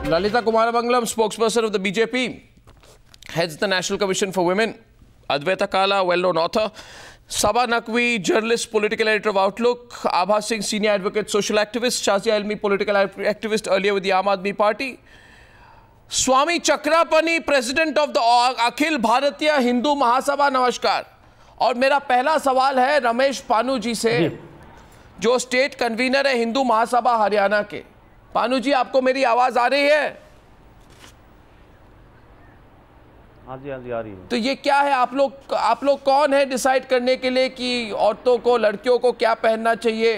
Lalita Kumaramangalam, spokesperson of the BJP, heads the National Commission for Women. Advaita Kala, well-known author. Saba Naqvi, journalist, political editor of Outlook. Abha Singh, senior advocate, social activist. Shazia Elmi, political activist, earlier with the Aam Aadmi Party. Swami Chakrapani, president of the Akhil Bharatiya Hindu Mahasabha. नमस्कार. और मेरा पहला सवाल है रमेश पानू जी से, जो state convener है हिंदू महासभा हरियाणा के। पानू जी, आपको मेरी आवाज आ रही है? हाँ जी आ रही है। तो ये क्या है, आप लोग कौन है डिसाइड करने के लिए कि औरतों को, लड़कियों को क्या पहनना चाहिए,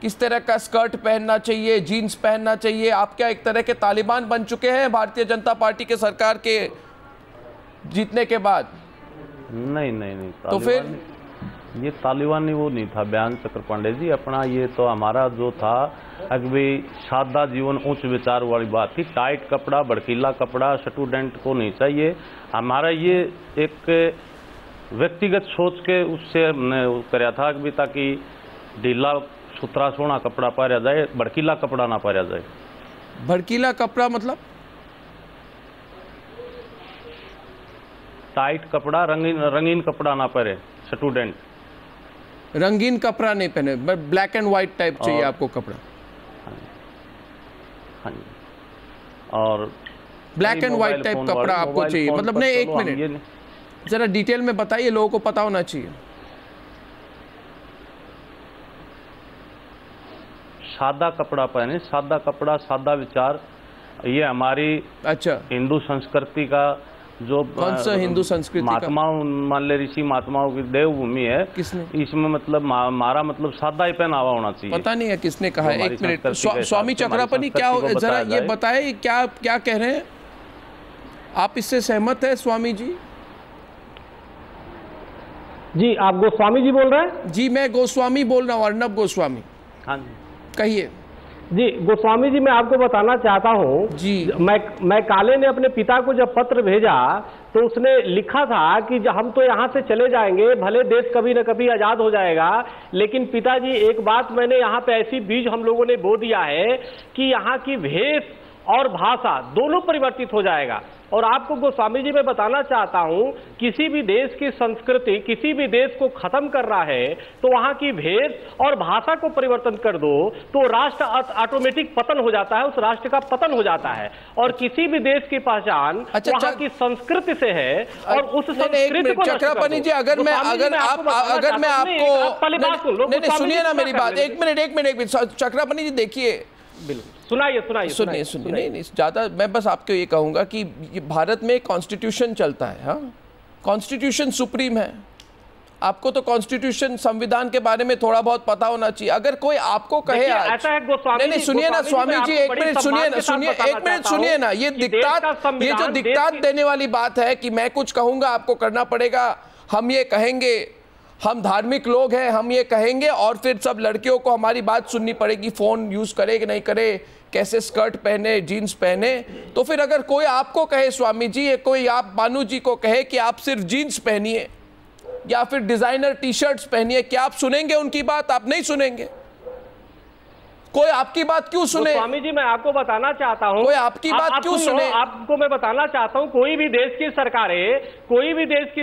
किस तरह का स्कर्ट पहनना चाहिए, जीन्स पहनना चाहिए? आप क्या एक तरह के तालिबान बन चुके हैं भारतीय जनता पार्टी के सरकार के जीतने के बाद? नहीं तो फिर ये तालिबानी वो नहीं था बयान चक्रपांडे जी अपना। ये तो हमारा जो था अगवी सादा जीवन उच्च विचार वाली बात थी। टाइट कपड़ा, भड़कीला कपड़ा स्टूडेंट को नहीं चाहिए। हमारा ये एक व्यक्तिगत सोच के उससे हमने कराया था कि ताकि ढीला सुथरा सोना कपड़ा पहना जाए, भड़कीला कपड़ा ना पहना जाए। भड़कीला कपड़ा मतलब? टाइट कपड़ा, रंगीन कपड़ा ना पहने स्टूडेंट। रंगीन कपड़ा नहीं पहने, ब्लैक एंड व्हाइट टाइप चाहिए आपको कपड़ा? हाँ जी। और ब्लैक एंड व्हाइट टाइप कपड़ा आपको चाहिए? मतलब नहीं, एक मिनट जरा डिटेल में बताइए, लोगों को पता होना चाहिए। सादा कपड़ा पहने, सादा कपड़ा, सादा विचार, ये हमारी अच्छा हिंदू संस्कृति का जो कौन सा हिंदू संस्कृति? महात्माओं, मान ले ऋषि महात्माओं की देवभूमि है। किसने? इसमें मतलब हमारा मतलब सादा ही पहनावा होना चाहिए। पता नहीं है किसने कहा है। एक मिनट, स्वामी चक्रपानी क्या जरा ये बताए, क्या कह रहे हैं आप? इससे सहमत है स्वामी जी? जी आप गोस्वामी जी बोल रहे हैं? जी मैं गोस्वामी बोल रहा हूँ, अर्नब गोस्वामी। हाँ जी कहिए। जी गोस्वामी जी, मैं आपको बताना चाहता हूँ जी, मैं काले ने अपने पिता को जब पत्र भेजा तो उसने लिखा था कि जब हम तो यहाँ से चले जाएंगे, भले देश कभी न कभी आजाद हो जाएगा, लेकिन पिताजी एक बात मैंने यहाँ पे ऐसी बीज हम लोगों ने बो दिया है कि यहाँ की भेष और भाषा दोनों परिवर्तित हो जाएगा। और आपको गोस्वामी जी मैं बताना चाहता हूं, किसी भी देश की संस्कृति किसी भी देश को खत्म कर रहा है तो वहां की भेष और भाषा को परिवर्तन कर दो तो राष्ट्र ऑटोमेटिक पतन हो जाता है, उस राष्ट्र का पतन हो जाता है। और किसी भी देश की पहचान वहां की संस्कृति से है और उस संस्कृति को चक्रपानी जी, अगर मैं आपको सुनिए ना मेरी बात, एक मिनट चक्रपानी जी, देखिए सुनिए नहीं ज्यादा, मैं बस आपको ये कहूंगा कि भारत में कॉन्स्टिट्यूशन चलता है। हाँ, कॉन्स्टिट्यूशन सुप्रीम है। आपको तो कॉन्स्टिट्यूशन, संविधान के बारे में थोड़ा बहुत पता होना चाहिए। अगर कोई आपको कहे आज, नहीं सुनिए ना स्वामी जी, एक मिनट सुनिए ना, ये जो दिक्कत देने वाली बात है कि मैं कुछ कहूंगा आपको करना पड़ेगा, हम ये कहेंगे, हम धार्मिक लोग हैं, हम ये कहेंगे और फिर सब लड़कियों को हमारी बात सुननी पड़ेगी, फोन यूज करे कि नहीं करे, कैसे स्कर्ट पहने, जीन्स पहने। तो फिर अगर कोई आपको कहे स्वामी जी, या कोई आप बानू जी को कहे कि आप सिर्फ जीन्स पहनिए या फिर डिजाइनर टी शर्ट्स पहनिए, क्या आप सुनेंगे उनकी बात? आप नहीं सुनेंगे। कोई आपकी बात क्यों सुने? स्वामी जी मैं आपको बताना चाहता हूं, कोई आपकी बात क्यों सुने? आपको मैं बताना चाहता हूं, कोई भी देश की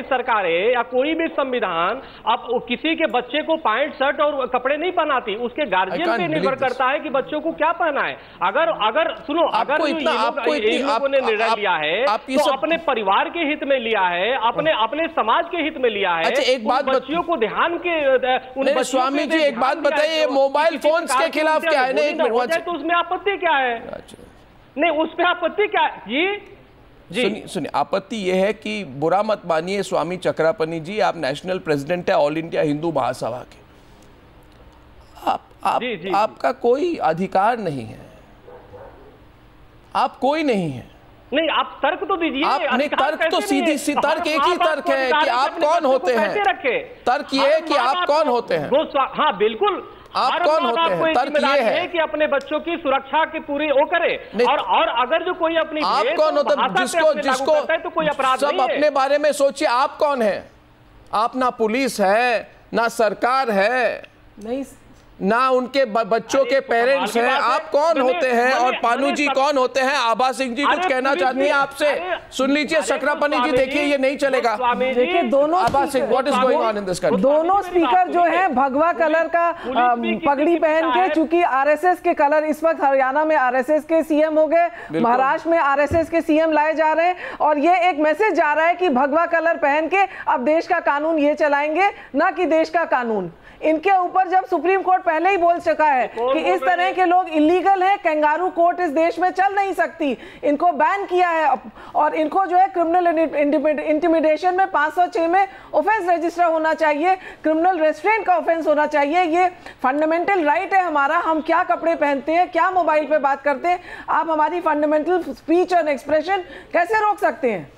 सरकारें या कोई भी संविधान अब किसी के बच्चे को पैंट शर्ट और कपड़े नहीं पहनाती, उसके गार्जियन पे निर्भर करता है कि बच्चों को क्या पहना है। अगर सुनो, अगर लोगों ने निर्णय लिया है तो अपने परिवार के हित में लिया है, अपने समाज के हित में लिया है। एक बात बच्चियों को ध्यान के, स्वामी जी एक बात बताइए, मोबाइल फोन के खिलाफ क्या है? तो उसमें आपत्ति क्या है? नहीं उसमें आपत्ति क्या है? जी सुनिए, आपत्ति यह है कि बुरा मत मानिए स्वामी चक्रपानी जी, आप नेशनल प्रेसिडेंट है ऑल इंडिया हिंदू महासभा के। आपका कोई अधिकार नहीं है, आप कोई नहीं है। नहीं आप तर्क तो दीजिए। आपने तर्क तो सीधी सी तर्क एक ही तर्क है कि आप कौन होते हैं। तर्क ये है कि आप कौन होते हैं। हाँ बिल्कुल, आप कौन होते हैं? तर्क ये है कि अपने बच्चों की सुरक्षा की पूरी वो करे। और अगर जो कोई अपनी आप कौन होते हैं? जिसको तो कोई अपराध सब अपने बारे में सोचिए, आप कौन है? आप ना पुलिस है ना सरकार है। नहीं ना उनके बच्चों के पेरेंट्स हैं। आप कौन होते हैं और पानू जी कौन होते हैं? आभा सिंह जी कुछ कहना चाहती हैं आपसे, सुन लीजिए। चक्रपनी जी देखिए ये नहीं चलेगा। देखिए दोनों Abha Singh, what is going on in this country? दोनों स्पीकर जो है भगवा कलर का पगड़ी पहन के, चूंकि आरएसएस के कलर, इस वक्त हरियाणा में आरएसएस के सीएम हो गए, महाराष्ट्र में आरएसएस के सीएम लाए जा रहे हैं और ये एक मैसेज जा रहा है कि भगवा कलर पहन के अब देश का कानून ये चलाएंगे, ना कि देश का कानून। इनके ऊपर जब सुप्रीम कोर्ट पहले ही बोल चुका है कि इस तरह के लोग इलीगल हैं, कैंगारू कोर्ट इस देश में चल नहीं सकती, इनको बैन किया है और इनको जो है क्रिमिनल इंटिमिडेशन में 506 में ऑफेंस रजिस्टर होना चाहिए, क्रिमिनल रेस्ट्रेंट का ऑफेंस होना चाहिए। ये फंडामेंटल राइट है हमारा, हम क्या कपड़े पहनते हैं, क्या मोबाइल पे बात करते हैं, आप हमारी फंडामेंटल स्पीच और एक्सप्रेशन कैसे रोक सकते हैं?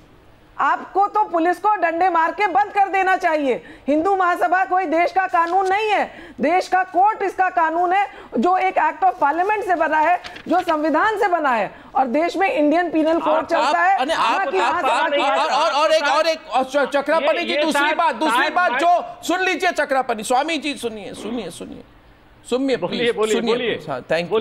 आपको तो पुलिस को डंडे मार के बंद कर देना चाहिए। हिंदू महासभा कोई देश का कानून नहीं है, देश का कोर्ट इसका कानून है, जो एक एक्ट ऑफ पार्लियामेंट से बना है, जो संविधान से बना है और देश में इंडियन पीनल कोड चलता है। और एक चक्रपनी जी दूसरी बात जो सुन लीजिए, चक्रपनी स्वामी जी सुनिए प्लीज। Thank you.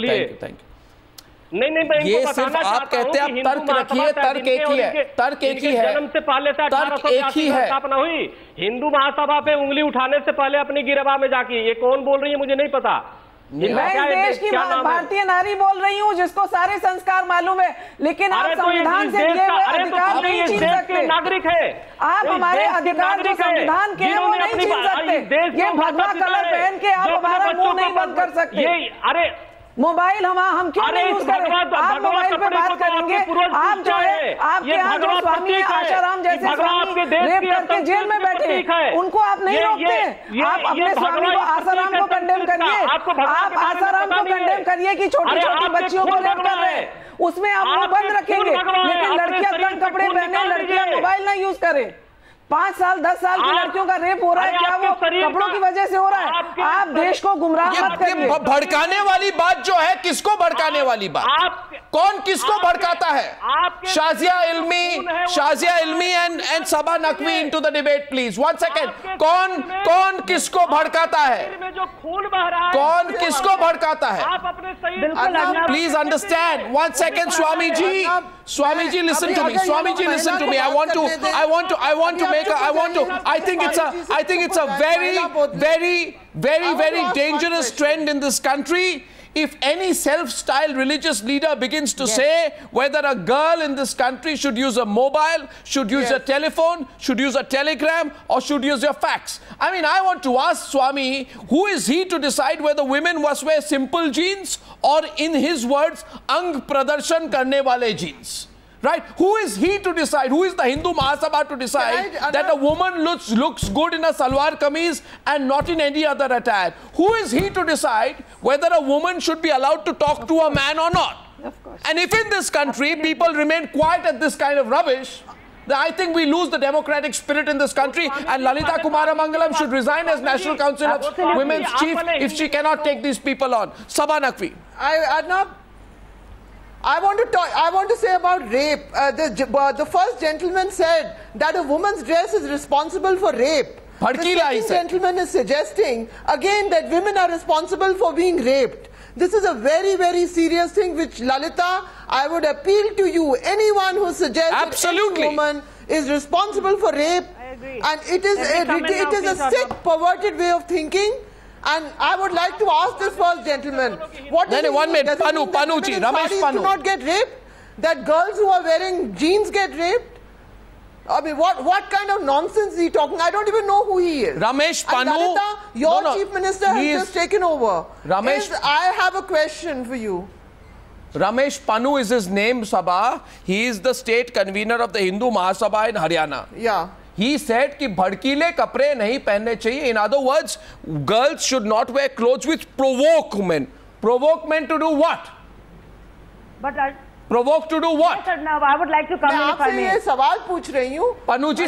नहीं, ये सिर्फ आप कहते हैं, आप तर्क रखिए, तर्क एक ही है, तर्क एक ही है, जन्म से पहले से तर्क एक ही है। स्थापना हुई, हिंदू महासभा पे उंगली उठाने से पहले अपनी गिरबा में जाके, ये कौन बोल रही है मुझे नहीं पता। मैं इस देश की भारतीय नारी बोल रही हूँ जिसको सारे संस्कार मालूम है, लेकिन आप संविधान से दिए हुए अधिकार नहीं छीन सकते। नागरिक है आप, हमारे अधिकार जो संविधान के वो नहीं छीन सकते। ये भगवा कलर पहन के आप हमारा मुंह नहीं बंद कर सकते। अरे मोबाइल हम क्यों नहीं यूज करें? आप मोबाइल पे बात करेंगे, आप जो है आपके यहाँ जो स्वामी है आशाराम जैसे स्वामी रेप करके जेल में बैठे, उनको आप नहीं रोकते। आप अपने स्वामी को आसाराम को कंडेम करिए, आप आसाराम को कंडेम करिए कि छोटी छोटी बच्चियों को रेप कर रहे हैं, उसमें आप मुंह बंद रखेंगे। लेकिन लड़कियां तंग कपड़े पहने, लड़कियां मोबाइल नहीं यूज करें। 5 साल 10 साल की लड़कियों का रेप हो रहा है, क्या वो कपड़ों की वजह से हो रहा है? आप देश को गुमराह मत करिए। भड़काने वाली बात जो है, किसको भड़काने वाली बात? कौन किसको भड़काता है? Shazia Ilmi and Saba Naqvi into the debate please. 1 second. कौन किसको भड़काता है? कौन किसको भड़काता है? Please understand. 1 second Swami ji listen to me. Swami ji listen to me. I think it's a very dangerous trend in this country. If any self-styled religious leader begins to say whether a girl in this country should use a mobile, should use a telephone, should use a telegram, or should use your fax. I mean, I want to ask Swami, who is he to decide whether women must wear simple jeans or, in his words, ang pradarshan karne wale jeans? Right? Who is he to decide? Who is the Hindu Mahasabha to decide that a woman looks good in a salwar kameez and not in any other attire? Who is he to decide whether a woman should be allowed to talk to a man or not? Of course. And if in this country people remain quiet at this kind of rubbish, then I think we lose the democratic spirit in this country, and Lalita Kumaramangalam should resign as National Council of Women's Chief if she cannot take these people on. Sabha Naqvi. I want to say about rape. The first gentleman said that a woman's dress is responsible for rape. The second gentleman is suggesting again that women are responsible for being raped. This is a very serious thing which, Lalita, I would appeal to you. Anyone who suggests that any woman is responsible for rape, and it is a sick, perverted way of thinking. And I would like to ask this first gentleman, what does it mean? 1 minute, Panu ji, Ramesh Panu. Do not get raped? That girls who are wearing jeans get raped? I mean, what kind of nonsense is he talking? I don't even know who he is. Ramesh Panu. And Lalita, your chief minister has just taken over. I have a question for you. Ramesh Panu is his name, Sabha. He is the state convener of the Hindu Mahasabha in Haryana. Yeah. He said कि भड़कीले कपड़े नहीं पहनने चाहिए. In other words, girls should not wear clothes which provoke men. Provoke men to do what? But provoke to do what? Yes, sir, now I would like to come in if I may. मैं आपसे ये सवाल पूछ रही हूँ. पनु जी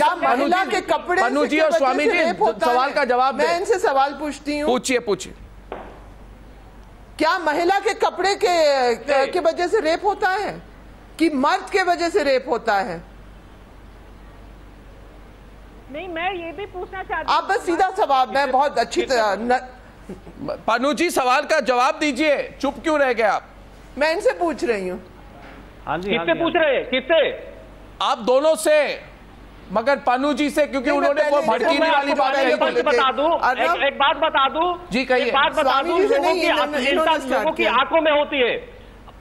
और स्वामी जी सवाल का जवाब दें. मैं इनसे सवाल पूछती हूँ. पूछिए. क्या महिला के कपड़े के वजह से रेप होता है कि मर्द के वजह से रेप होता है? नहीं, मैं ये भी पूछना चाहती हूँ. आप बस सीधा सवाल, मैं बहुत अच्छी तरह पानू जी सवाल का जवाब दीजिए, चुप क्यों रह गए आप? मैं इनसे पूछ रही हूँ। हाँ जी, किससे पूछ रहे हैं? किससे? आप दोनों से, मगर पानू जी से, क्योंकि उन्होंने वो भड़कीने वाली बात बता दूं, एक बात बता दूं जी, कहिए। एक बात बता दूं, लोगों की आंखों में होती है।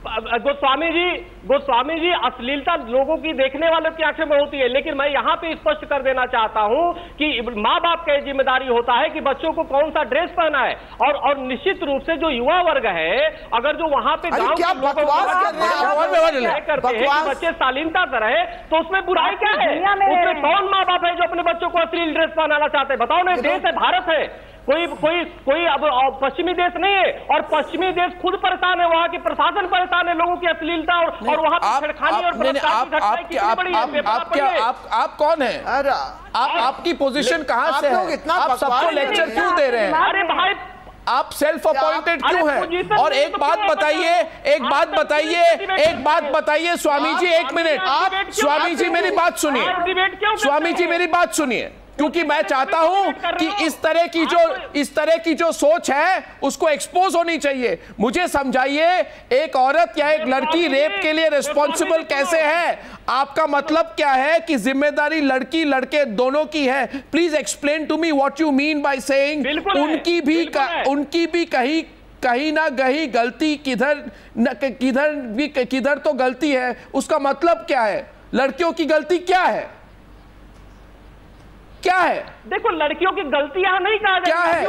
गोस्वामी जी अश्लीलता लोगों की, देखने वालों की आंखों में होती है, लेकिन मैं यहाँ पे स्पष्ट कर देना चाहता हूँ कि माँ बाप का जिम्मेदारी होता है कि बच्चों को कौन सा ड्रेस पहना है, और निश्चित रूप से जो युवा वर्ग है, अगर जो वहाँ पे गाँव के लोगों करते हैं कि बच्चे शालीनता से रहे, तो उसमें बुराई क्या है? उसमें कौन माँ बाप है जो अपने बच्चों को अश्लील ड्रेस पहनाना चाहते हैं? बताओ ना, देश है, भारत है, कोई अब पश्चिमी देश नहीं है, और पश्चिमी देश खुद परेशान है, वहाँ की प्रशासन परेशान है लोगों की अश्लीलता और वहाँ की छेड़खानी और आप कौन है? आपकी पोजीशन कहाँ से है? आप सबको लेक्चर क्यों दे रहे हैं? अरे भाई, आप सेल्फ अपॉइंटेड क्यों हैं? और एक बात बताइए स्वामी जी, एक मिनट स्वामी जी मेरी बात सुनिए, क्योंकि मैं चाहता हूं कि इस तरह की जो सोच है उसको एक्सपोज होनी चाहिए। मुझे समझाइए, एक औरत या एक लड़की रेप के लिए रिस्पॉन्सिबल कैसे है? आपका मतलब क्या है कि जिम्मेदारी लड़की लड़के दोनों की है? Please explain to me what you mean by saying उनकी भी कहीं ना कहीं गलती किधर तो गलती है। उसका मतलब क्या है? लड़कियों की गलती क्या है? देखो, लड़कियों की गलती यहाँ नहीं कहा जा रहा है।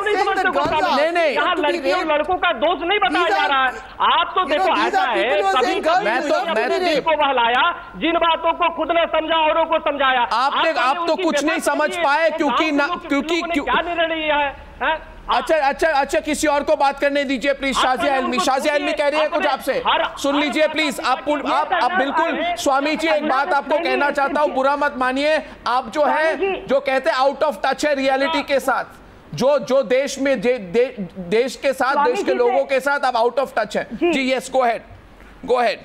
नहीं, यहाँ लड़कियों लड़कों का दोष नहीं बताया जा रहा है। आप तो देखो, ऐसा है, कभी को बहलाया, जिन बातों को खुद ने समझा औरों को समझाया। आप तो कुछ नहीं समझ पाए, क्योंकि क्या निर्णय लिया है? अच्छा, किसी और को बात करने दीजिए प्लीज। शाजिया इल्मी कह रही है कुछ आपसे, सुन लीजिए प्लीज। आप बिल्कुल, स्वामी जी एक बात आपको कहना चाहता हूं, बुरा मत मानिए। आप जो कहते हैं आउट ऑफ टच है रियलिटी के साथ, जो देश में देश के साथ, देश के लोगों के साथ आप आउट ऑफ टच है। जी यस, गो अहेड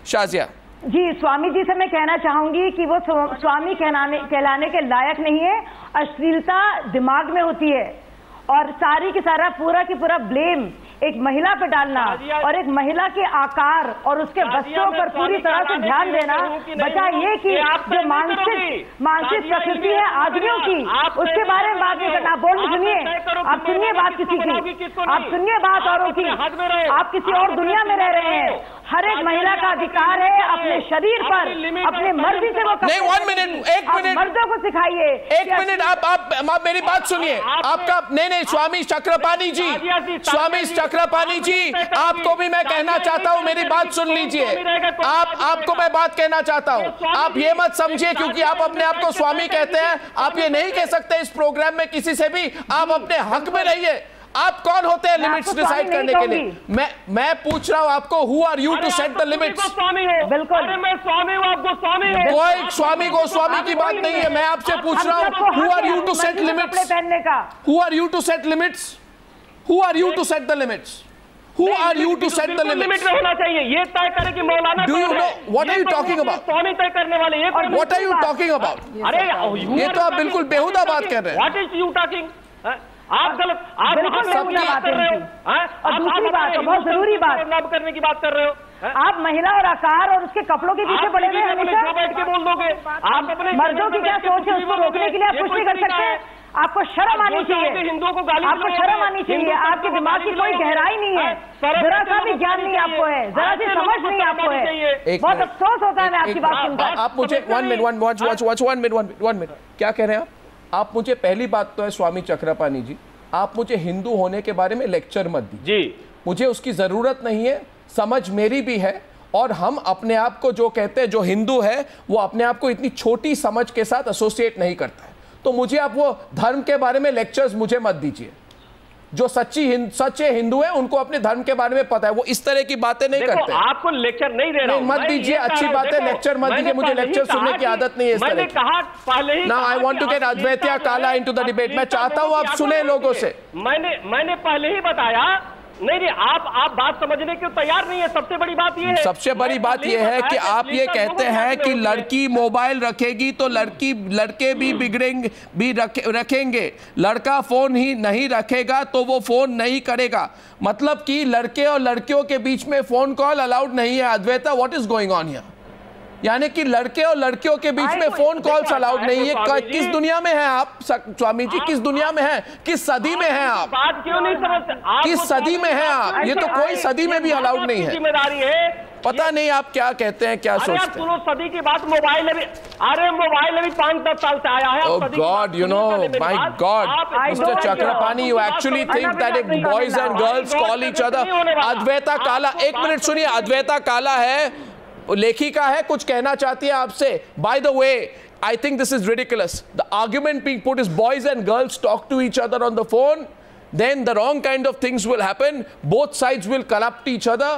शाजिया जी। स्वामी जी से मैं कहना चाहूंगी कि वो स्वामी कहलाने के लायक नहीं है। अश्लीलता दिमाग में होती है, और सारी की सारा पूरा की पूरा ब्लेम एक महिला पे डालना, और एक महिला के आकार और उसके बच्चों पर पूरी तरह से ध्यान देना, बचा ये कि जो मानसिक प्रकृति है आदमियों की, उसके बारे में बात नहीं करना। सुनिए, आप सुनिए बात किसी की, आप सुनिए बात औरों की। आप किसी और दुनिया में रह रहे हैं। हर एक महिला का अधिकार है अपने शरीर पर अपने मर्जी से वो नहीं। 1 मिनट, 1 मिनट, मर्दों को सिखाइए। 1 मिनट, आप मेरी बात सुनिए। आपका नहीं, स्वामी चक्रपाणी जी, आपको भी मैं कहना चाहता हूं, मेरी बात सुन लीजिए। आपको मैं बात कहना चाहता हूं, आप ये मत समझिए क्योंकि आप अपने आप को स्वामी कहते हैं, आप ये नहीं कह सकते इस प्रोग्राम में किसी से भी। आप अपने हक में रहिए। आप कौन होते हैं लिमिट्स डिसाइड करने के लिए? मैं पूछ रहा हूं आपको, who are you to set the limits? बिल्कुल, मैं स्वामी हूं, आप गोस्वामी हो। कोई स्वामी गोस्वामी की बात नहीं है। मैं आपसे पूछ रहा हूं, who are you to set limits? Who are you to set limits? Who are you to set the limits? Who are you to set the limits? Limit में होना चाहिए, ये तय करें कि मौलाना। Do you know what are you talking about? स्वामी तय करने वाले ये। What are you talking about? अरे ये तो आप बिल्कुल बेहुदा बात कर रहे हैं। What is you talking? आप गलत, आप सबकी बात कर रहे हो। और दूसरी बात, बहुत जरूरी बात करने की बात कर रहे हो। आप महिला और आकार और उसके कपड़ों के पीछे पड़े हुए हमेशा बैठ के बोल दोगे। आप अपने मर्दों की क्या सोच है उसको रोकने के लिए आप कुछ नहीं कर सकते। आपको शर्म आनी चाहिए, हिंदुओं को गाली, आपको शर्म आनी चाहिए। आपके दिमाग की कोई गहराई नहीं है, जरा सा भी ज्ञान नहीं आपको है, जरा सी समझ नहीं आपको है। बहुत अफसोस होता है मैं आपकी बात सुनकर। आप मुझे 1 मिनट क्या कह रहे हैं आप मुझे पहली बात तो है स्वामी चक्रपाणी जी, आप मुझे हिंदू होने के बारे में लेक्चर मत दीजिए। मुझे उसकी जरूरत नहीं है, समझ मेरी भी है। और हम अपने आप को जो कहते हैं जो हिंदू है वो अपने आप को इतनी छोटी समझ के साथ एसोसिएट नहीं करता है। तो मुझे आप वो धर्म के बारे में लेक्चर्स मुझे मत दीजिए। जो सच्चे हिंदू हैं उनको अपने धर्म के बारे में पता है, वो इस तरह की बातें नहीं करते। आपको लेक्चर नहीं दे रहा हूं, मत दीजिए, अच्छी बात है, लेक्चर मत दीजिए। मुझे लेक्चर सुनने की आदत नहीं है इस तरह की। ना आई वांट टू गेट अद्वैत काला इनटू द डिबेट। मैं चाहता हूं आप सुने लोगों से। मैंने पहले ही बताया नहीं, आप बात समझने के तैयार नहीं है। सबसे बड़ी बात ये है, सबसे बड़ी बात ये है कि आप ये कहते हैं कि लड़की मोबाइल रखेगी तो लड़के भी बिगड़ेंगे, भी रखेंगे। लड़का फोन ही नहीं रखेगा तो वो फोन नहीं करेगा। मतलब कि लड़के और लड़कियों के बीच में फोन कॉल अलाउड नहीं है। Advaita, what is going on here? यानी कि लड़के और लड़कियों के बीच में फोन कॉल्स अलाउड नहीं है। किस दुनिया में हैं आप स्वामी जी? किस दुनिया में हैं? किस सदी में हैं आप? बात क्यों नहीं समझते? किस सदी में हैं आप? ये तो कोई सदी में भी अलाउड नहीं है। जिम्मेदारी है। पता नहीं आप क्या कहते हैं, क्या सोचते हैं। सदी की बात, मोबाइल अभी 5-10 साल से आया है। Oh God, you know, my God, Mr. Chakrapani, you actually think that boys and girls call each other? Advaita काला, एक मिनट सुनिए, अद्वैता काला है, लेखिका है, कुछ कहना चाहती है आपसे। By the way, I think this is ridiculous. The argument being put is boys and girls talk to each other on the phone, then the wrong kind of things will happen. Both sides will corrupt each other.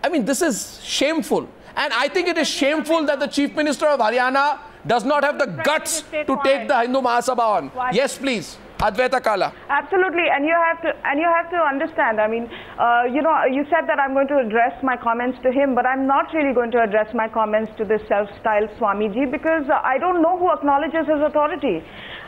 I mean, this is shameful. And I think it is shameful that the Chief Minister of Haryana does not have the guts to take the Hindu Mahasabha on. Yes, please. Advaita Kala. Absolutely, and you have to understand. I mean, you said that I'm going to address my comments to him, but I'm not really going to address my comments to this self-styled Swamiji, because I don't know who acknowledges his authority.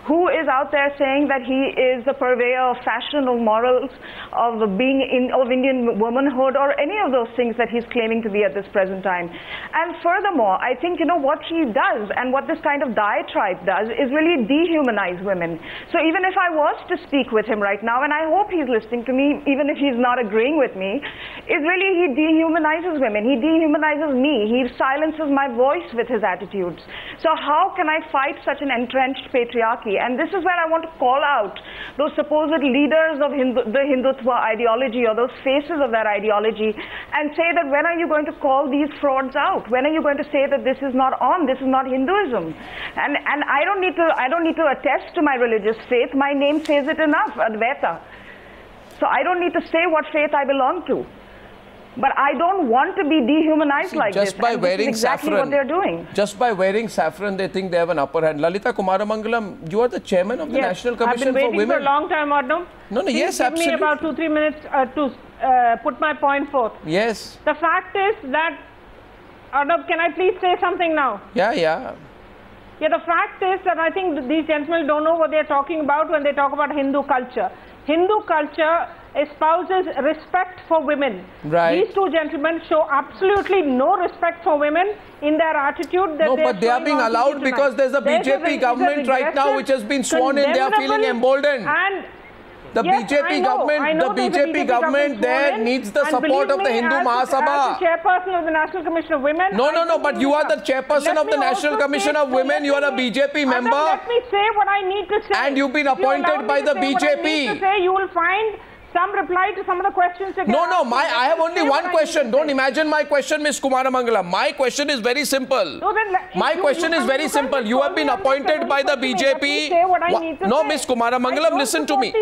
Who is out there saying that he is the purveyor of fashion, of morals, of of Indian womanhood, or any of those things that he's claiming to be at this present time? And furthermore, I think, what he does and what this kind of diatribe does is really dehumanize women. So even if I was to speak with him right now, and I hope he's listening to me, even if he's not agreeing with me, is really he dehumanizes women. He dehumanizes me. He silences my voice with his attitudes. So how can I fight such an entrenched patriarchy? And this is where I want to call out those supposed leaders of the Hindutva ideology, or those faces of that ideology, and say that when are you going to call these frauds out? When are you going to say that this is not on, this is not Hinduism? And I don't need to attest to my religious faith. My name says it enough, Advaita. So I don't need to say what faith I belong to. But I don't want to be dehumanized like this. Just by wearing exactly saffron, what they're doing. Just by wearing saffron, they think they have an upper hand. Lalita Kumaramangalam, you are the chairman of the National Commission for Women. I've been waiting for a long time, Arnab. No, yes, absolutely. Give me about 2-3 minutes to put my point forth. Yes. The fact is that, Arnab, can I please say something now? Yeah. Yeah, the fact is that I think these gentlemen don't know what they're talking about when they talk about Hindu culture. Hindu culture espouses respect for women. Right. These two gentlemen show absolutely no respect for women in their attitude. That no, but they are being allowed because there's a BJP government right now which has been sworn in. They are feeling emboldened. And the BJP government there needs the support of the Hindu Mahasabha. As the chairperson of the National Commission of Women. No, but you are the chairperson of the National Commission of Women. You are a BJP member. Let me say what I need to say. And you've been appointed by the BJP. You will find some reply to some of the questions. No, I have only one question. Don't imagine my question, Ms. Kumaramangalam. My question is very simple. My question is very simple. You have been appointed by the BJP. No, Ms. Kumaramangalam, listen to me.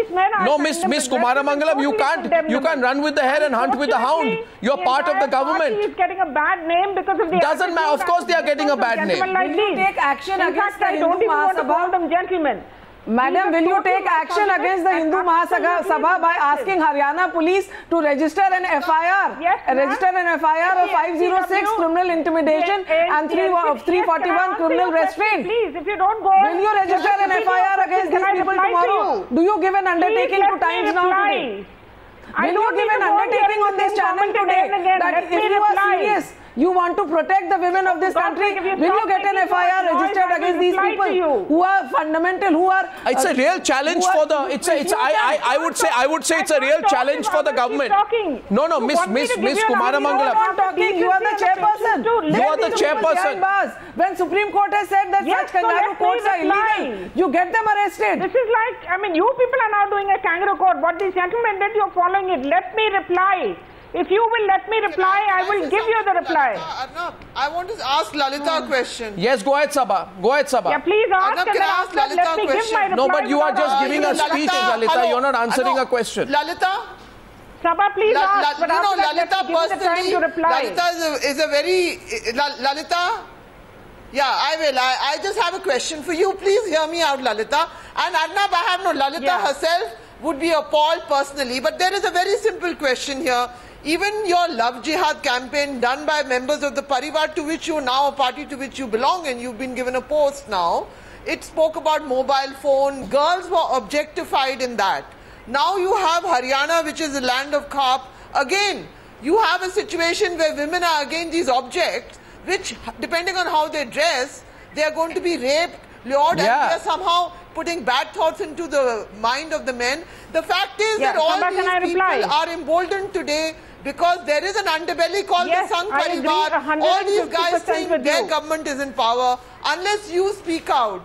No, Ms. Kumaramangalam, you can't run with the hare and hunt with the hound. You are part of the government. He is getting a bad name because of the. Doesn't matter. Of course, they are getting a bad name. Will you take action against the Hindu Mahasabha? I don't even want to call them gentlemen. Madam, will you take action against the Hindu Mahasabha by asking Haryana police to register an FIR? Yes, register an FIR of 506 criminal intimidation and 341 criminal restraint. Please, if you don't go, will you register an FIR against these people tomorrow? Do you give an undertaking to Times Now today? Will you give an undertaking on this channel today that if you are serious, you want to protect the women of this country, will you get an FIR registered against these people who are fundamental, who are... It's a real challenge for the... I would say it's a real challenge for the government. No, Miss Kumaramangalam. You are the chairperson. You are the chairperson. When Supreme Court has said that such kangaroo courts are illegal, you get them arrested. This is like, you people are now doing a kangaroo court. What these gentlemen did, you're following it. Let me reply. If you will let me reply, I will give you the reply. Arnab, I want to ask Lalita a question. Yes, go ahead, Sabha. Yeah, please ask. Arnab, can I ask Lalita a question? No, but you are just giving a speech, Lalita. You're not answering a question. Lalita? Sabha, please ask. Lalita personally, Lalita is a very... Lalita? Yeah, I will. I just have a question for you. Please hear me out, Lalita. And Arnab, I have no Lalita herself. would be appalled personally. But there is a very simple question here. Even your Love Jihad campaign done by members of the Parivar, to which you now, a party to which you belong, and you've been given a post now, it spoke about mobile phone. Girls were objectified in that. Now you have Haryana, which is the land of carp. Again, you have a situation where women are again these objects, which, depending on how they dress, they are going to be raped, lured, and they are somehow putting bad thoughts into the mind of the men. The fact is that all these people are emboldened today because there is an underbelly called the Sangh Parivar. All these guys think their government is in power. Unless you speak out.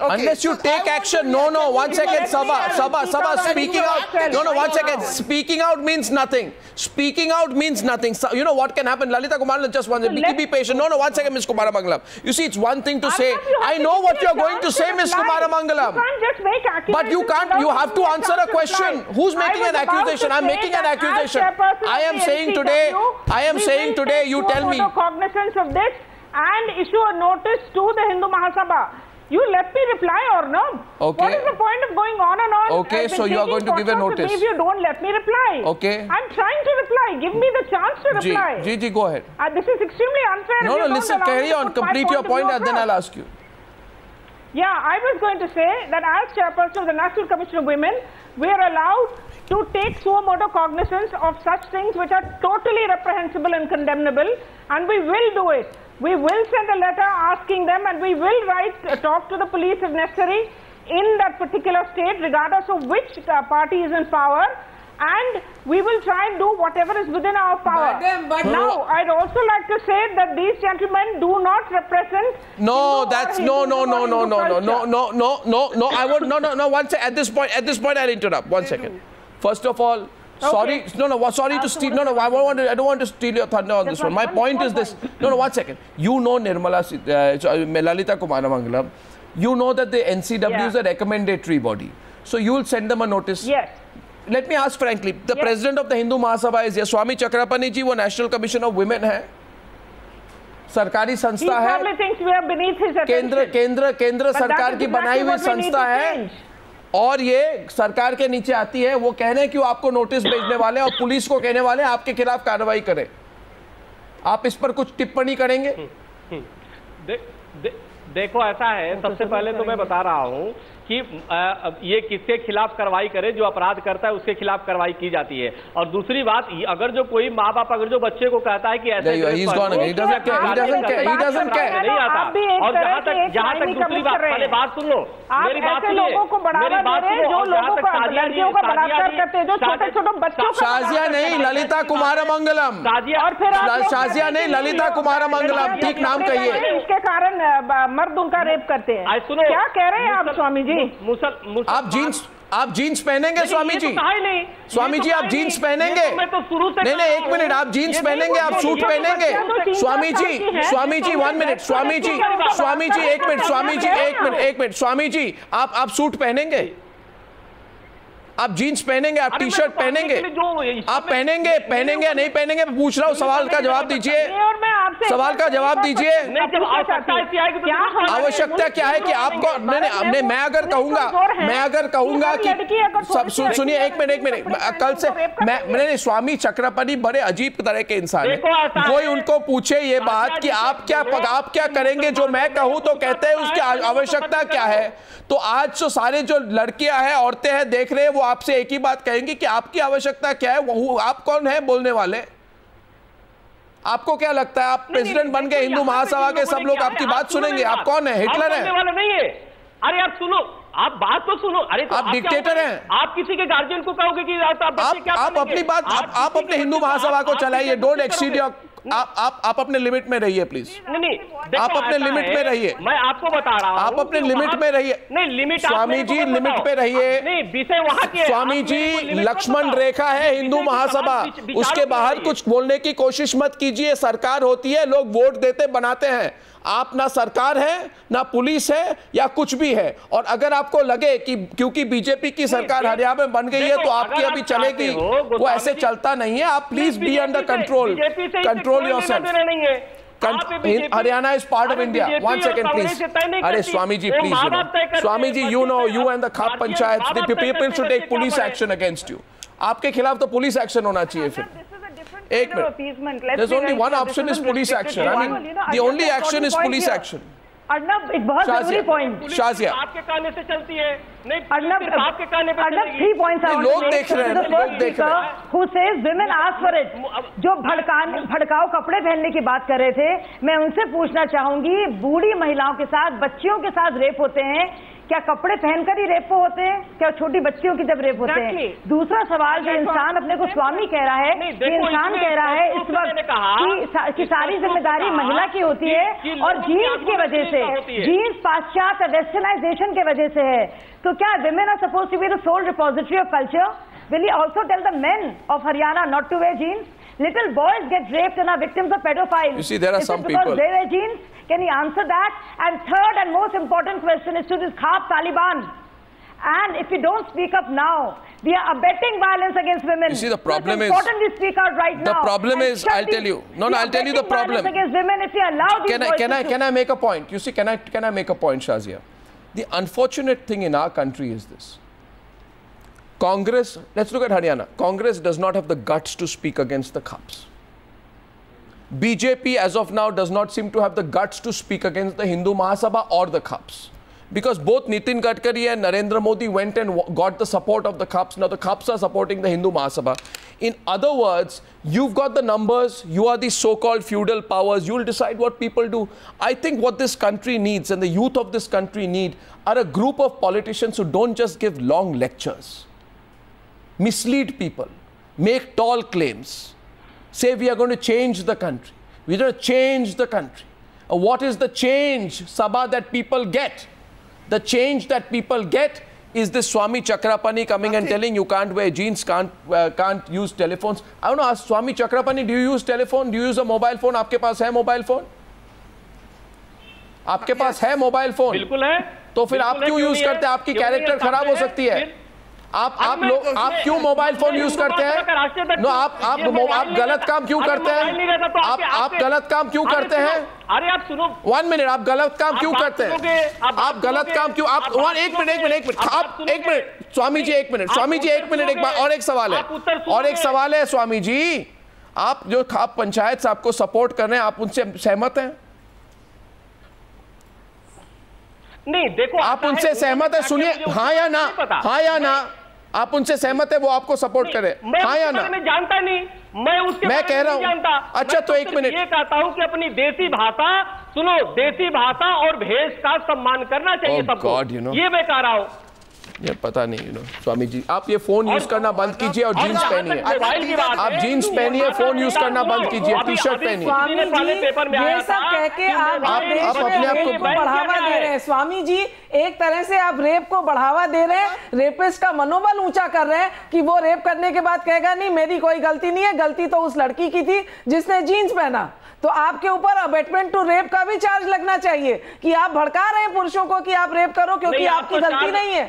Okay, unless you take action. No, one second. Sabha, speaking out. No, one second. Speaking out means nothing. Speaking out means nothing. So, you know what can happen? Lalita Kumar, just one second. Be patient. No, one second, Ms. Kumara Mangalam. You see, it's one thing to say. I know what you're going to say, Ms. Kumara Mangalam. But you can't. You have to answer a question. Who's making an accusation? I'm making an accusation. I am saying today. You tell me. Cognizance of this and issue a notice to the Hindu Mahasabha. You let me reply or no? Okay. What is the point of going on and on? Okay, so you are going to give a notice. If you don't let me reply. Okay. I'm trying to reply. Give me the chance to reply. Ji, go ahead. This is extremely unfair. No, listen, carry on. Complete your point and then I'll ask you. Yeah, I was going to say that as chairperson of the National Commission of Women, we are allowed to take suo motu cognizance of such things which are totally reprehensible and condemnable, and we will do it. We will send a letter asking them, and we will talk to the police if necessary in that particular state, regardless of which party is in power, and we will try and do whatever is within our power. But now, I'd also like to say that these gentlemen do not represent. No, that's no. I would no. One second. At this point, I'll interrupt. One second. First of all. Sorry, sorry to steal. No, I don't want to steal your thunder on this one. My point is this. No, 1 second. You know Lalita Kumara Mangalam. You know that the NCW is a recommendatory body. So you will send them a notice. Yes. Let me ask frankly. The president of the Hindu Mahasabha is here. Swami Chakrapani ji, वो National Commission of Women है. सरकारी संस्था है. He probably thinks we are beneath his attention. केंद्र सरकार की बनाई हुई संस्था है. और ये सरकार के नीचे आती है. वो कहने क्यों आपको नोटिस भेजने वाले और पुलिस को कहने वाले आपके खिलाफ कार्रवाई करें. आप इस पर कुछ टिप्पणी करेंगे? देखो ऐसा है, सबसे पहले तो मैं बता रहा हूं कि ये किसके खिलाफ कार्रवाई करे, जो अपराध करता है उसके खिलाफ कार्रवाई की जाती है. और दूसरी बात, अगर जो कोई माँ बाप अगर जो बच्चे को कहता है कि ऐसे नहीं आता. और जहां तक दूसरी बात, पहले बात सुन लो, मेरी बात सुनिए, शाजिया नहीं, ललिता कुमार मंगलम. शाजिया नहीं, ललिता कुमार मंगलम. ठीक नाम कहिए. इसके कारण मर्द उनका रेप करते हैं. क्या कह रहे हैं आप स्वामी जी? आप जीन्स पहनेंगे स्वामी जी? स्वामी जी आप जीन्स पहनेंगे? नहीं, 1 मिनट. आप जीन्स पहनेंगे, आप सूट पहनेंगे? Swami ji 1 minute. Swami ji 1 minute. Swami ji 1 minute. Swami ji आप सूट पहनेंगे? आप जीन्स पहनेंगे? आप टी शर्ट पहनेंगे? आप पहनेंगे या नहीं पहनेंगे? मैं पूछ रहा हूँ. सवाल का जवाब दीजिए. सवाल का जवाब दीजिए. आवश्यकता क्या है कि आपको मैं अगर कहूंगा कि सुनिए 1 मिनट. कल से मैंने स्वामी चक्रपनी बड़े अजीब तरह के इंसान है. कोई उनको पूछे ये बात कि आप क्या करेंगे जो मैं कहूं तो कहते हैं उसकी आवश्यकता क्या है. तो आज जो सारे जो लड़कियां हैं, औरतें हैं, देख रहे हैं, वो आपसे एक ही बात कहेंगे कि आपकी आवश्यकता क्या है. वो आप कौन है बोलने वाले? आपको क्या लगता है आप प्रेसिडेंट बन गए, हिंदू महासभा के सब लोग आपकी बात सुनेंगे? आप कौन है? हिटलर है? नहीं है. अरे आप सुनो, आप बात तो सुनो. अरे तो आप डिक्टेटर हैं. आप किसी के गार्जियन को कहोगे कि आप अपनी बात, आप अपने हिंदू महासभा को चलाइए. Don't exceed your. आप अपने लिमिट में रहिए प्लीज. नहीं, आप अपने लिमिट में रहिए. मैं आपको बता रहा हूं. आप अपने लिमिट में रहिए. नहीं, लिमिट स्वामी जी लिमिट पे रहिए. नहीं, विषय वहां की है. स्वामी जी लक्ष्मण रेखा है हिंदू महासभा. उसके बाहर कुछ बोलने की कोशिश मत कीजिए. सरकार होती है, लोग वोट देते बनाते हैं. आप ना सरकार है, ना पुलिस है, या कुछ भी है. और अगर आपको लगे कि क्योंकि बीजेपी की सरकार हरियाणा में बन गई है तो आपकी अभी चलेगी, वो ऐसे चलता नहीं है. आप please be under control yourself. Haryana is part of India. 1 second, please. अरे Swami ji, please. Swami ji, you know, you and the Khap Panchayats, the people should take police action against you. आपके खिलाफ तो पुलिस एक्शन होना चाहिए फिर. एक minute. There's only one option is police action. I mean, the only action is police action. Arnab, एक बहुत जरूरी पॉइंट. शाजिया, आपके कहने से चलती है. नहीं, अर्नब, आपके कहने पे अर्नब 3 points are लोग देख रहे हैं, लोग देख रहे हैं. Who says women ask for it? जो भड़काऊ कपड़े पहनने की बात कर रहे थे, मैं उनसे पूछना चाहूंगी, बूढ़ी महिलाओं के साथ, बच्चियों के साथ रेप होते हैं, क्या कपड़े पहनकर ही रेप होते हैं? क्या छोटी बच्चियों की जब रेप होते हैं? दूसरा सवाल, जो इंसान अपने को स्वामी कह रहा है, ये इंसान कह रहा है इस वक्त कि सारी जिम्मेदारी महिला की होती है और जीन्स की वजह से, जीन्स पाश्चात्य वेस्टर्नाइजेशन के वजह से है. तो क्या women are supposed to be the sole repository of culture? Will he also tell the men of Haryana not to wear jeans? Little boys get raped and are victims of pedophiles. You see, there are some people. Because they wear jeans? Can he answer that? And third and most important question is to this Khap Taliban. And if we don't speak up now, we are abetting violence against women. You see, the problem is. It's important we speak out right now. The problem is, I'll tell you. No, I'll tell you the problem. Against women, if we allow these voices can I make a point? You see, can I make a point, Shazia? The unfortunate thing in our country is this. Congress, let's look at Haryana. Congress does not have the guts to speak against the Khaps. BJP as of now does not seem to have the guts to speak against the Hindu Mahasabha or the Khaps. Because both Nitin Gadkari and Narendra Modi went and got the support of the Khaps. Now the Khaps are supporting the Hindu Mahasabha. In other words, you've got the numbers, you are the so-called feudal powers, you'll decide what people do. I think what this country needs and the youth of this country need are a group of politicians who don't just give long lectures, mislead people, make tall claims, say we are going to change the country. We're going to change the country. What is the change, Sabha, that people get? The change that people get is this Swami Chakrapani coming and telling you can't wear jeans, can't use telephones. I want to ask Swami Chakrapani, do you use telephone? Do you use a mobile phone? आपके पास है mobile phone? आपके पास है mobile phone? बिल्कुल है. तो फिर आप क्यों यूज करते हैं? आपकी कैरेक्टर खराब हो सकती है. आप क्यों मोबाइल फोन यूज करते हैं? नो, आप गलत काम क्यों करते हैं? आप गलत काम क्यों करते हैं? अरे आप सुनो 1 मिनट, आप गलत काम क्यों करते हैं? आप गलत काम क्यों? आप एक minute Swami ji, 1 minute Swami ji, 1 minute. एक बार और एक सवाल है स्वामी जी, आप जो खाप पंचायत से आपको सपोर्ट कर रहे हैं, आप उनसे सहमत हैं? नहीं, देखो आप उनसे सहमत है? सुनिए, हाँ या ना, हाँ या ना, आप उनसे सहमत है वो आपको सपोर्ट करे? हाँ या ना? मैं जानता नहीं, मैं कह रहा हूँ. अच्छा, तो 1 मिनट. ये कहता हूँ कि अपनी देसी भाषा सुनो, देसी भाषा और भेष का सम्मान करना चाहिए सबको. ये मैं कह रहा हूँ. ये पता नहीं, स्वामी जी, आप ये फोन यूज करना बंद कीजिए और जीन्स पहनिए. आप जीन्स पहनिए, फोन यूज करना बंद कीजिए, टी-शर्ट पहनिए. ये सब कह के आप अपने आप को बढ़ावा दे रहे हैं. स्वामी जी, एक तरह से आप रेप को बढ़ावा दे रहे हैं, रेपिस्ट का मनोबल ऊंचा कर रहे हैं कि वो रेप करने के बाद कहेगा नहीं मेरी कोई गलती नहीं है, गलती तो उस लड़की की थी जिसने जीन्स पहना. तो आपके ऊपर अबेटमेंट टू रेप का भी चार्ज लगना चाहिए कि आप भड़का रहे हैं पुरुषों को कि आप रेप करो क्योंकि आपकी गलती नहीं है.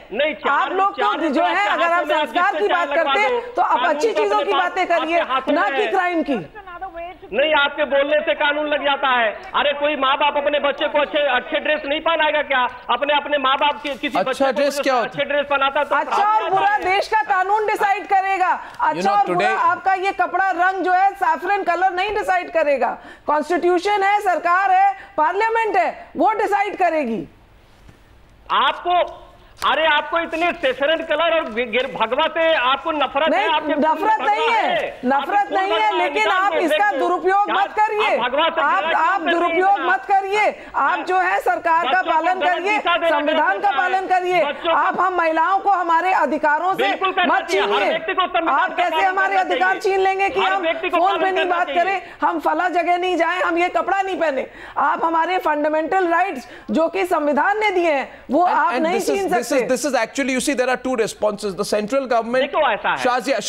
आप लोग तो जो है, अगर आप संस्कार की बात करते हैं तो आप अच्छी चीजों की बातें करिए, ना कि क्राइम की. नहीं, आपके बोलने से कानून लग जाता है. अरे कोई माँ बाप अपने बच्चे को अच्छे ड्रेस नहीं पहनाएगा क्या? अपने माँ बाप की किसी अच्छा ड्रेस क्या अच्छे ड्रेस पहनाता तो अच्छा और बुरा देश का कानून डिसाइड करेगा. अच्छा और बुरा आपका ये कपड़ा रंग जो है सैफरन कलर नहीं डिसाइड करेगा. कॉन्स्टिट्यूशन है, सरकार है, पार्लियामेंट है, वो डिसाइड करेगी. अरे आपको इतने सेफरन कलर और भगवा से आपको नफरत है? नफरत नहीं है, लेकिन आप इसका दुरुपयोग मत करिए. आप दुरुपयोग मत करिए. आप जो है सरकार का पालन करिए, संविधान का पालन करिए. आप हम महिलाओं को हमारे अधिकारों से मत छीनिए. आप कैसे हमारे अधिकार छीन लेंगे कि हम फोन पे नहीं बात करें, हम फला जगह नहीं जाए, हम ये कपड़ा नहीं पहने? आप हमारे फंडामेंटल राइट्स जो कि संविधान ने दिए हैं वो आप नहीं छीन सकते. This is actually, you see, there are two responses. The central government. Shazia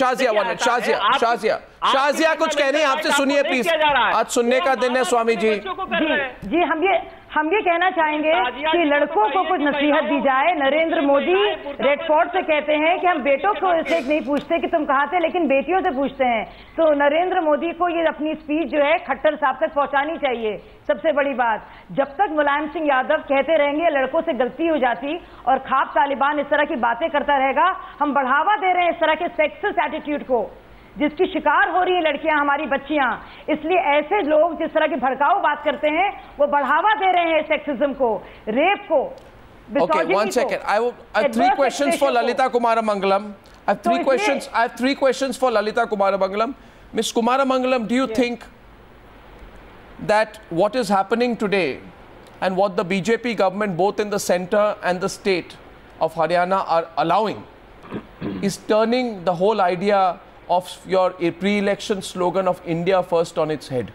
कुछ कह रही है आपसे, सुनिए प्लीज. आज सुनने का दिन है स्वामी जी. जी हम ये हम ये कहना चाहेंगे कि लड़कों को कुछ नसीहत दी जाए। नरेंद्र मोदी रेड फोर्ट से कहते हैं कि हम बेटों को से नहीं पूछते कि तुम कहाँ थे, लेकिन बेटियों से पूछते हैं। तो नरेंद्र मोदी को ये अपनी स्पीच जो है खट्टर साहब तक पहुंचानी चाहिए। सबसे बड़ी बात, जब तक मुलायम सिंह यादव कहते रहेंगे लड़कों से गलती हो जाती और खाप तालिबान इस तरह की बातें करता रहेगा, हम बढ़ावा दे रहे हैं इस तरह के सेक्सिस्ट एटीट्यूड को जिसकी शिकार हो रही है लड़कियां, हमारी बच्चियां। इसलिए ऐसे लोग जिस तरह की भड़काऊ बात करते हैं वो बढ़ावा दे रहे हैं सेक्सिज्म को, रेप को। Okay, 1 second. I have 3 questions for Lalita Kumaramangalam. I have 3 questions for Lalita Kumaramangalam. Ms. Kumaramangalam, do you think that what is happening today and what the BJP government both in the center and the state of Haryana are allowing is turning the whole idea of your pre-election slogan of India First on its head?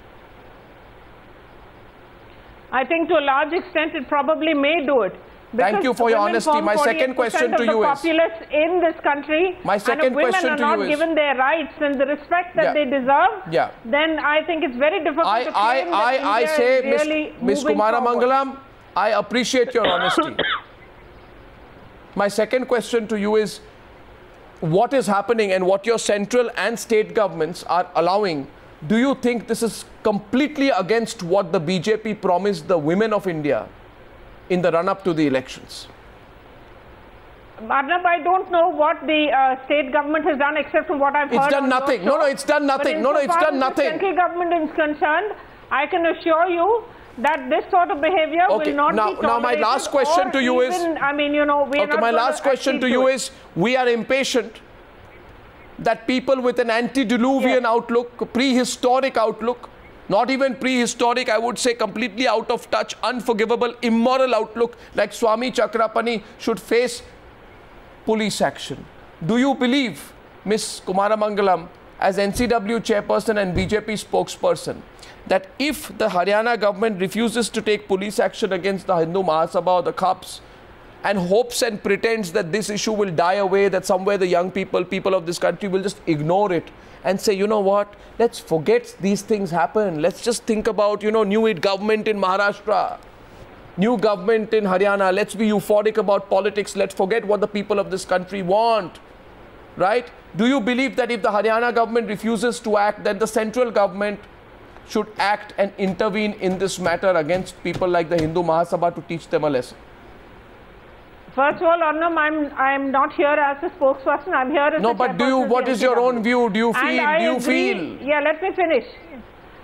I think to a large extent it probably may do it. Thank you for your honesty. My second question to you is, populace in this country, my second question to you is, women are not given their rights and the respect that they deserve, then I think it's very difficult to claim that India is really Ms. Kumaramangalam, I appreciate your honesty. My second question to you is, what is happening and what your central and state governments are allowing, do you think this is completely against what the BJP promised the women of India in the run-up to the elections? Arnab, I don't know what the state government has done except from what I've heard. It's done nothing. No, it's done nothing. No, it's done nothing. As central government is concerned, I can assure you that this sort of behavior will not be tolerated. Now, my last question to you is, I mean, you know, we are not. My last question to you is, we are impatient that people with an antediluvian outlook, prehistoric outlook, not even prehistoric, I would say completely out of touch, unforgivable, immoral outlook like Swami Chakrapani should face police action. Do you believe, Ms. Kumaramangalam, as NCW chairperson and BJP spokesperson, that if the Haryana government refuses to take police action against the Hindu Mahasabha or the Khaps and hopes and pretends that this issue will die away, that somewhere the young people of this country will just ignore it and say, you know what, let's forget these things happen. Let's just think about, you know, new government in Maharashtra, new government in Haryana. Let's be euphoric about politics. Let's forget what the people of this country want, right? Do you believe that if the Haryana government refuses to act, then the central government should act and intervene in this matter against people like the Hindu Mahasabha to teach them a lesson? First of all, Arnab, I'm not here as a spokesperson. I'm here as no, but do you? What is your own view? Do you feel? Yeah, let me finish.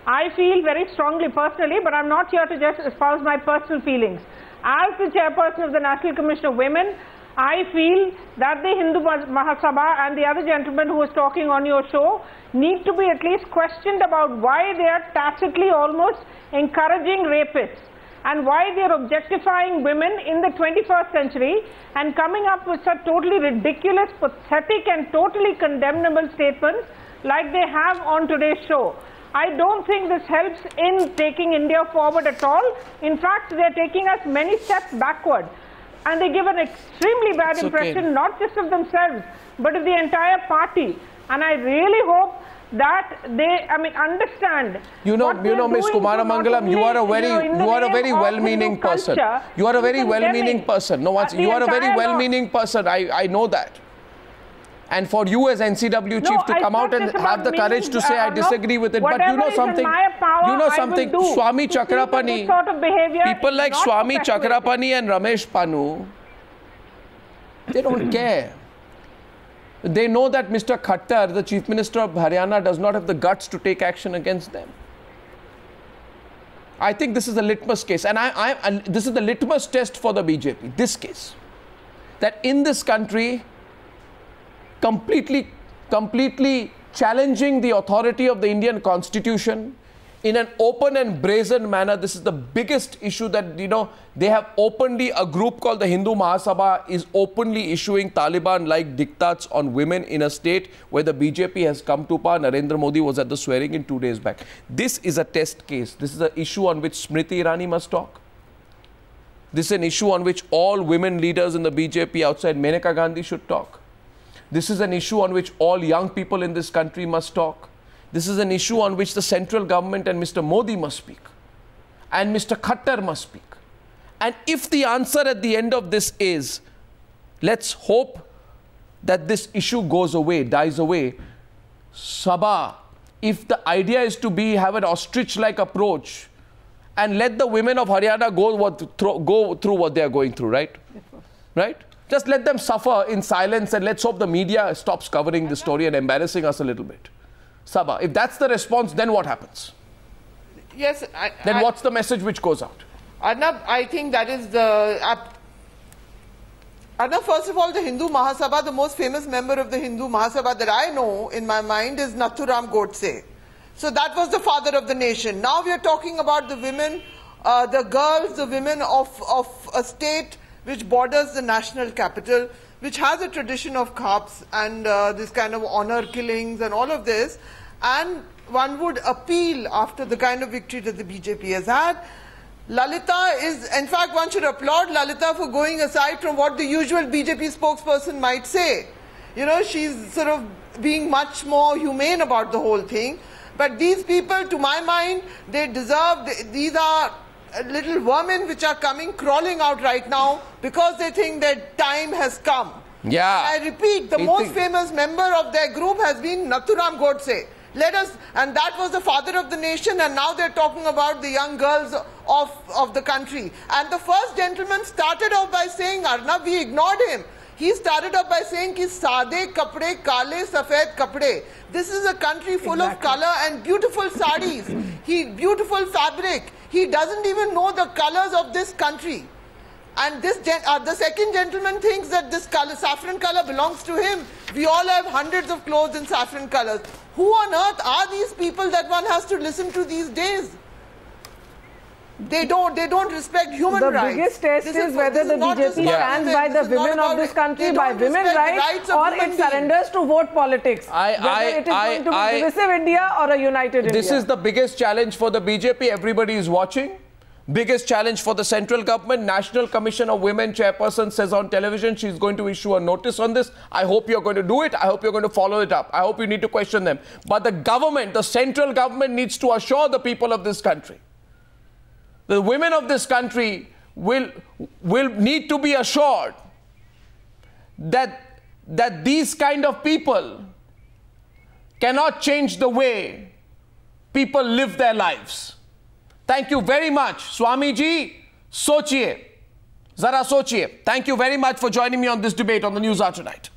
I feel very strongly personally, but I'm not here to just espouse my personal feelings. As the chairperson of the National Commission of Women, I feel that the Hindu Mahasabha and the other gentleman who was talking on your show need to be at least questioned about why they are tacitly almost encouraging rapists and why they are objectifying women in the 21st century and coming up with such totally ridiculous, pathetic and totally condemnable statements like they have on today's show. I don't think this helps in taking India forward at all. In fact, they are taking us many steps backward. And they give an extremely bad impression, not just of themselves, but of the entire party. And I really hope that they, understand. You know, Ms. Kumaramangalam, you are a very well-meaning person. You are a very well-meaning person. No, you are a very well-meaning person. I know that. And for you as NCW chief to come out and have the courage to say, I disagree with it. But you know something, Swami Chakrapani, people like Swami Chakrapani and Ramesh Panu, they don't care. They know that Mr. Khattar, the Chief Minister of Haryana, does not have the guts to take action against them. I think this is a litmus case. And this is the litmus test for the BJP, this case. That in this country, completely challenging the authority of the Indian Constitution in an open and brazen manner. This is the biggest issue that, they have openly, a group called the Hindu Mahasabha is openly issuing Taliban-like diktats on women in a state where the BJP has come to power. Narendra Modi was at the swearing-in 2 days back. This is a test case. This is an issue on which Smriti Irani must talk. This is an issue on which all women leaders in the BJP outside Maneka Gandhi should talk. This is an issue on which all young people in this country must talk. This is an issue on which the central government and Mr. Modi must speak. And Mr. Khattar must speak. And if the answer at the end of this is, let's hope that this issue goes away, dies away, Sabha, if the idea is to have an ostrich-like approach and let the women of Haryana go through what they are going through, right? Right? Just let them suffer in silence, and let's hope the media stops covering the story and embarrassing us a little bit. Sabha, if that's the response, then what happens? Yes. Then what's the message which goes out? Arnab, I think that is the... Arnab, first of all, the Hindu Mahasabha, the most famous member of the Hindu Mahasabha that I know in my mind is Nathuram Godse. So that was the father of the nation. Now we are talking about the women, the girls, the women of a state which borders the national capital, which has a tradition of khaaps and this kind of honor killings and all of this. And one would appeal after the kind of victory that the BJP has had. Lalita is, in fact, one should applaud Lalita for going aside from what the usual BJP spokesperson might say. You know, she's sort of being much more humane about the whole thing. But these people, to my mind, they deserve, these are little vermin which are coming crawling out right now because they think that time has come. Yeah. And I repeat, the most famous member of their group has been Nathuram Godse. And that was the father of the nation, and now they're talking about the young girls of the country. And the first gentleman started off by saying, Arnab, we ignored him. He started off by saying ki saade kapde, kale safed kapde. This is a country full of color and beautiful sarees. Beautiful fabric. He doesn't even know the colors of this country. And this the second gentleman thinks that this color, saffron color, belongs to him. We all have hundreds of clothes in saffron colors. Who on earth are these people that one has to listen to these days? They don't respect human rights. The biggest test is whether the BJP stands by the women of this country, by women's rights, or it surrenders to vote politics. Whether it is going to be divisive India or a united India. This is the biggest challenge for the BJP. Everybody is watching. Biggest challenge for the central government. National Commission of Women chairperson says on television she's going to issue a notice on this. I hope you're going to do it. I hope you're going to follow it up. I hope you need to question them. But the government, the central government, needs to assure the people of this country. The women of this country will need to be assured that these kind of people cannot change the way people live their lives. Thank you very much. Swamiji, sochiye. Zara sochiye. Thank you very much for joining me on this debate on the News Hour tonight.